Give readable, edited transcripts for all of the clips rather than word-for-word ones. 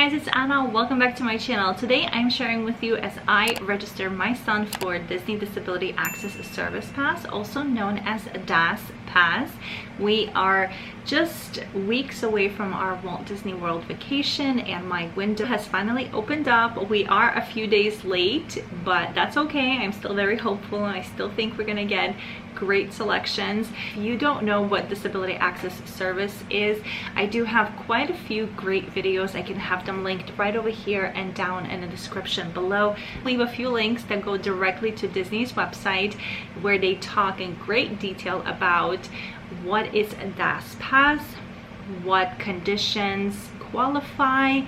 guys, it's Anna. Welcome back to my channel. Today I'm sharing with you as I register my son for Disney Disability Access Service Pass, also known as DAS Pass. We are just weeks away from our Walt Disney World vacation and my window has finally opened up. We are a few days late, but that's okay. I'm still very hopeful and I still think we're gonna get great selections. If you don't know what Disability Access Service is, I do have quite a few great videos. I can have them linked right over here and down in the description below. Leave a few links that go directly to Disney's website where they talk in great detail about what is a DAS Pass, what conditions qualify,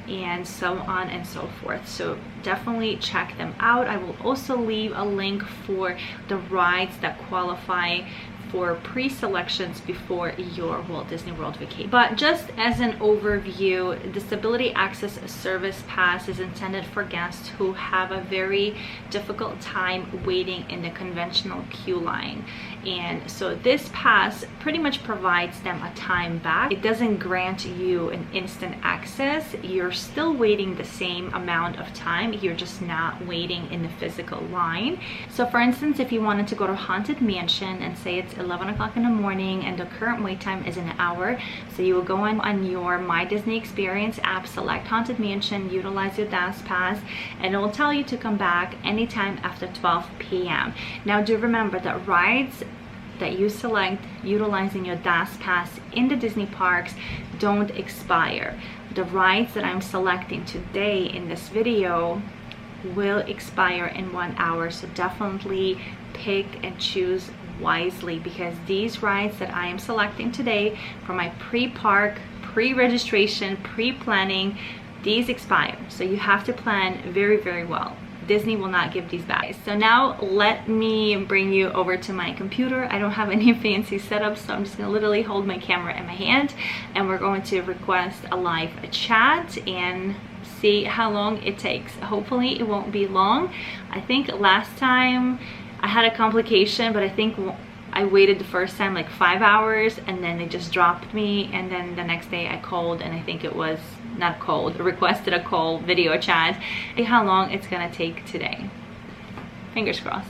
and so on and so forth. So definitely check them out. I will also leave a link for the rides that qualify for pre-selections before your Walt Disney World vacation. But just as an overview, Disability Access Service Pass is intended for guests who have a very difficult time waiting in the conventional queue line. And so this pass pretty much provides them a time back. It doesn't grant you an instant access. You're still waiting the same amount of time. You're just not waiting in the physical line. So for instance, if you wanted to go to Haunted Mansion and say it's 11 o'clock in the morning and the current wait time is an hour, so you will go on your My Disney Experience app, select Haunted Mansion, utilize your DAS Pass, and it will tell you to come back anytime after 12 p.m. Now do remember that rides that you select utilizing your DAS Pass in the Disney parks don't expire. The rides that I'm selecting today in this video will expire in 1 hour, so definitely pick and choose wisely, because these rides that I am selecting today for my pre-park, pre-registration, pre-planning, these expire. So you have to plan very well. Disney will not give these back. So now let me bring you over to my computer. I don't have any fancy setup, so I'm just gonna literally hold my camera in my hand and we're going to request a live chat and see how long it takes. Hopefully it won't be long. I think last time I had a complication, but I think I waited the first time like 5 hours and then they just dropped me, and then the next day I called and I think it was not called, requested a call video chat. See how long it's gonna take today. Fingers crossed.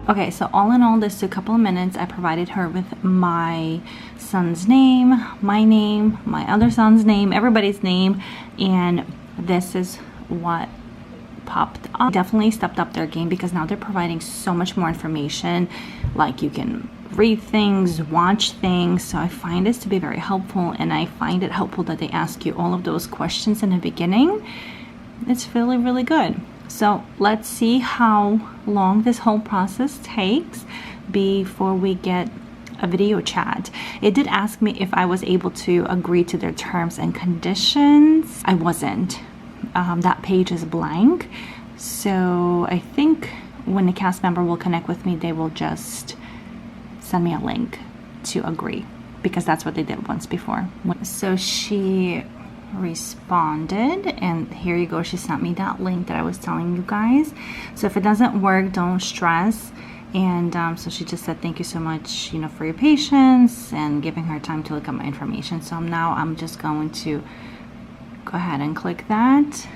Okay, so all in all, this took a couple of minutes. I provided her with my son's name, my other son's name, everybody's name, and this is what popped up. Definitely stepped up their game because now they're providing so much more information. Like you can read things, watch things. So I find this to be very helpful, and I find it helpful that they ask you all of those questions in the beginning. It's really good. So let's see how long this whole process takes before we get a video chat. It did ask me if I was able to agree to their terms and conditions. I wasn't. That page is blank. So I think when the cast member will connect with me, they will just send me a link to agree, because that's what they did once before. So she responded, and here you go, she sent me that link that I was telling you guys. So if it doesn't work, don't stress. And so she just said thank you so much, you know, for your patience and giving her time to look at my information. So I'm just going to go ahead and click that,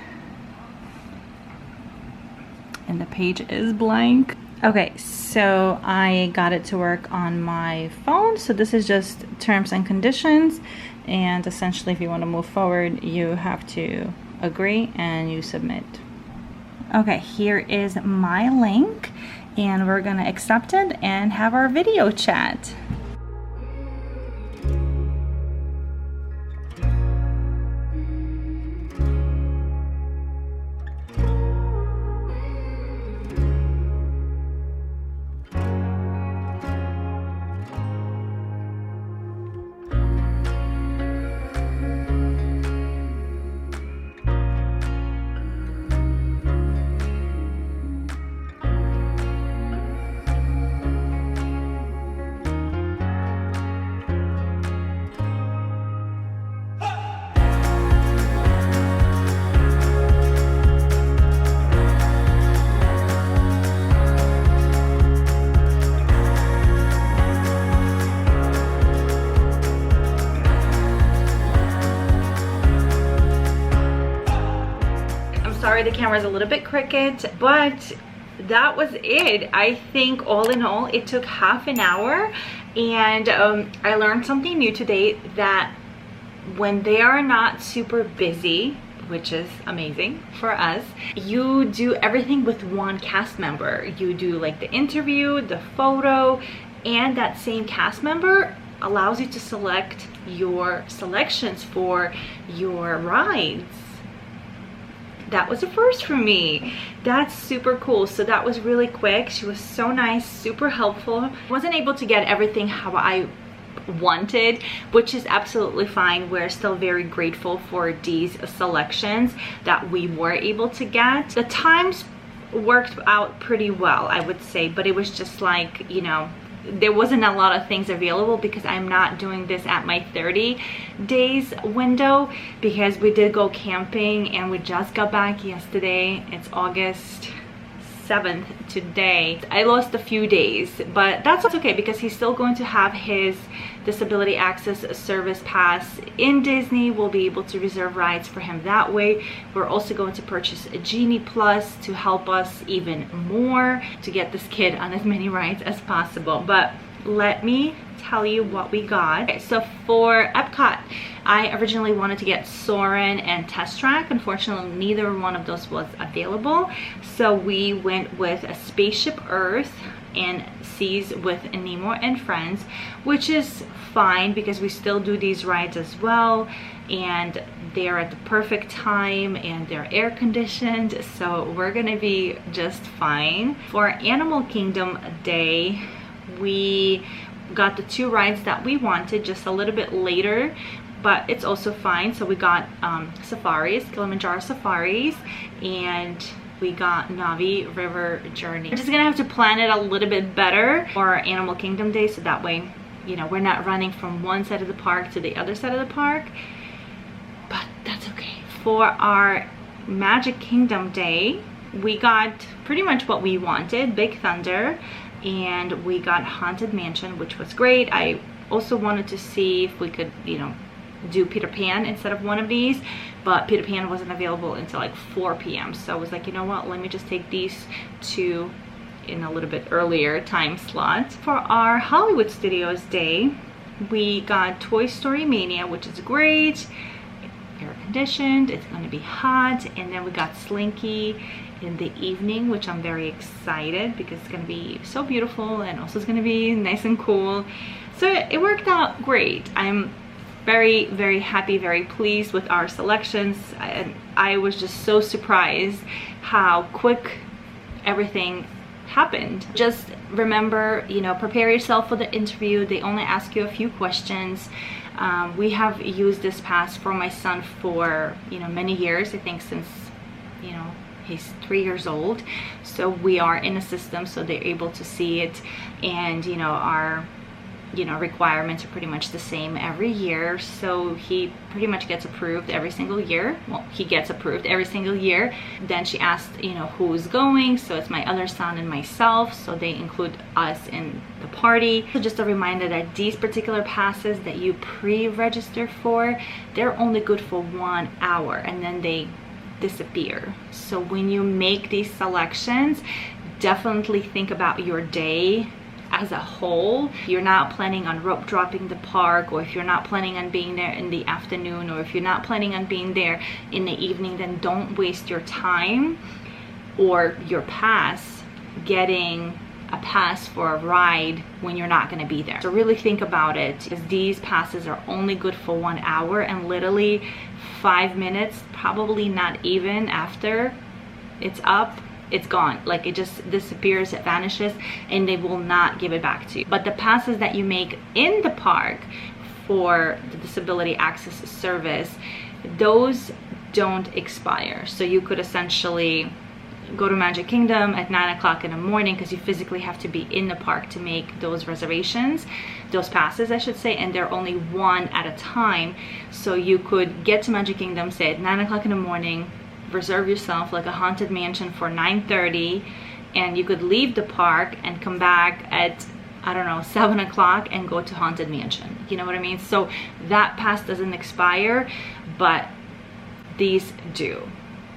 and the page is blank. Okay, so I got it to work on my phone. So this is just terms and conditions, and essentially if you want to move forward, you have to agree and you submit. Okay, here is my link, and we're gonna accept it and have our video chat. Sorry, the camera's a little bit crooked, but that was it. I think all in all, it took half an hour, and I learned something new today, that when they are not super busy, which is amazing for us, you do everything with one cast member. You do like the interview, the photo, and that same cast member allows you to select your selections for your rides. That was a first for me. That's super cool. So that was really quick. She was so nice, super helpful. Wasn't able to get everything how I wanted, which is absolutely fine. We're still very grateful for these selections that we were able to get. The times worked out pretty well, I would say, but it was just like, you know, there wasn't a lot of things available because I'm not doing this at my 30 days window, because we did go camping and we just got back yesterday. It's August 7th today. I lost a few days, but that's okay because he's still going to have his disability access service pass in Disney. We'll be able to reserve rides for him that way. We're also going to purchase a Genie Plus to help us even more to get this kid on as many rides as possible. But let me tell you what we got. Okay, so for Epcot, I originally wanted to get Soarin' and Test Track. Unfortunately, neither one of those was available. So we went with a Spaceship Earth and Seas with Nemo and Friends, which is fine because we still do these rides as well, and they're at the perfect time and they're air conditioned, so we're gonna be just fine. For Animal Kingdom Day, we got the two rides that we wanted, just a little bit later, but it's also fine. So we got safaris, Kilimanjaro safaris, and we got Navi River Journey. We're just gonna have to plan it a little bit better for Animal Kingdom Day, so that way, you know, we're not running from one side of the park to the other side of the park, but that's okay. For our Magic Kingdom Day, we got pretty much what we wanted, Big Thunder, and we got Haunted Mansion, which was great. I also wanted to see if we could, you know, do Peter Pan instead of one of these, but Peter Pan wasn't available until like 4 p.m. So I was like, you know what, let me just take these two in a little bit earlier time slot. For our Hollywood Studios Day, we got Toy Story Mania, which is great, air conditioned, it's going to be hot, and then we got Slinky in the evening, which I'm very excited because it's going to be so beautiful, and also it's going to be nice and cool. So it worked out great. I'm very, very happy, very pleased with our selections. I was just so surprised how quick everything happened. Just remember, you know, prepare yourself for the interview. They only ask you a few questions. We have used this pass for my son for, you know, many years. I think since, you know, he's 3 years old. So we are in a system, so they're able to see it. And, you know, our you know, requirements are pretty much the same every year, so he pretty much gets approved every single year. Well, he gets approved every single year. Then she asked, you know, who's going, so it's my other son and myself, so they include us in the party. So just a reminder that these particular passes that you pre-register for, they're only good for 1 hour and then they disappear. So when you make these selections, definitely think about your day as a whole. If you're not planning on rope dropping the park, or if you're not planning on being there in the afternoon, or if you're not planning on being there in the evening, then don't waste your time or your pass getting a pass for a ride when you're not going to be there. So really think about it, because these passes are only good for 1 hour, and literally 5 minutes, probably not even after it's up, it's gone. Like, it just disappears, it vanishes, and they will not give it back to you. But the passes that you make in the park for the disability access service, those don't expire. So you could essentially go to Magic Kingdom at 9 o'clock in the morning, because you physically have to be in the park to make those reservations, those passes I should say, and they're only one at a time. So you could get to Magic Kingdom, say at 9 o'clock in the morning, reserve yourself like a haunted mansion for 9:30, and you could leave the park and come back at, I don't know, 7 o'clock and go to haunted mansion. You know what I mean? So that pass doesn't expire, but these do,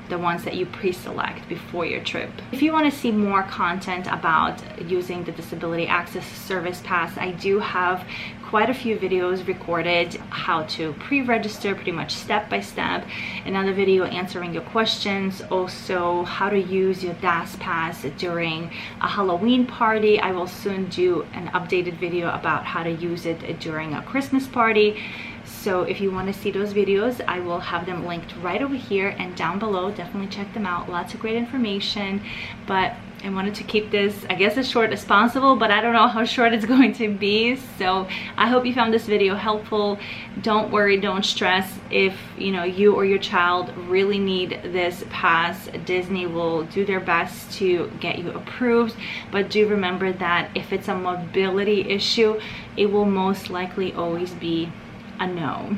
the ones that you pre-select before your trip. If you want to see more content about using the Disability Access Service Pass, I do have quite a few videos recorded, how to pre-register pretty much step by step, another video answering your questions, also how to use your DAS Pass during a Halloween party. I will soon do an updated video about how to use it during a Christmas party. So if you want to see those videos, I will have them linked right over here and down below. Definitely check them out. Lots of great information. But I wanted to keep this, I guess, as short as possible, but I don't know how short it's going to be. So I hope you found this video helpful. Don't worry, don't stress. If you or your child really need this pass, Disney will do their best to get you approved. But do remember that if it's a mobility issue, it will most likely always be a no,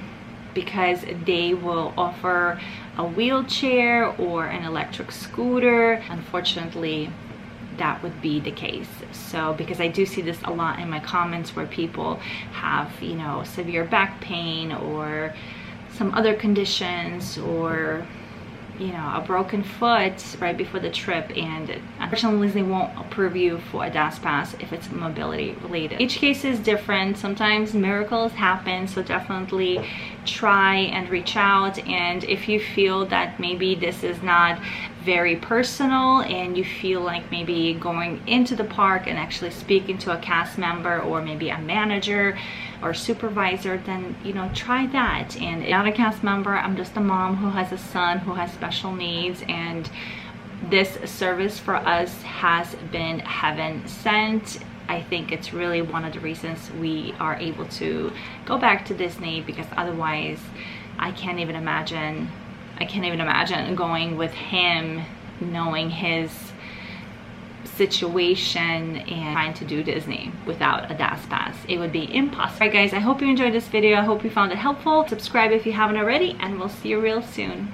because they will offer a wheelchair or an electric scooter. Unfortunately, that would be the case. So, because I do see this a lot in my comments where people have, severe back pain or some other conditions, or a broken foot right before the trip, and unfortunately they won't approve you for a DAS pass if it's mobility related. Each case is different. Sometimes miracles happen, so definitely try and reach out. And if you feel that maybe this is not very personal and you feel like maybe going into the park and actually speaking to a cast member or maybe a manager or supervisor, then try that. And I'm not a cast member, I'm just a mom who has a son who has special needs, and this service for us has been heaven sent. I think it's really one of the reasons we are able to go back to Disney, because otherwise I can't even imagine going with him, knowing his situation and trying to do Disney without a DAS pass. It would be impossible. Alright guys, I hope you enjoyed this video. I hope you found it helpful. Subscribe if you haven't already, and we'll see you real soon.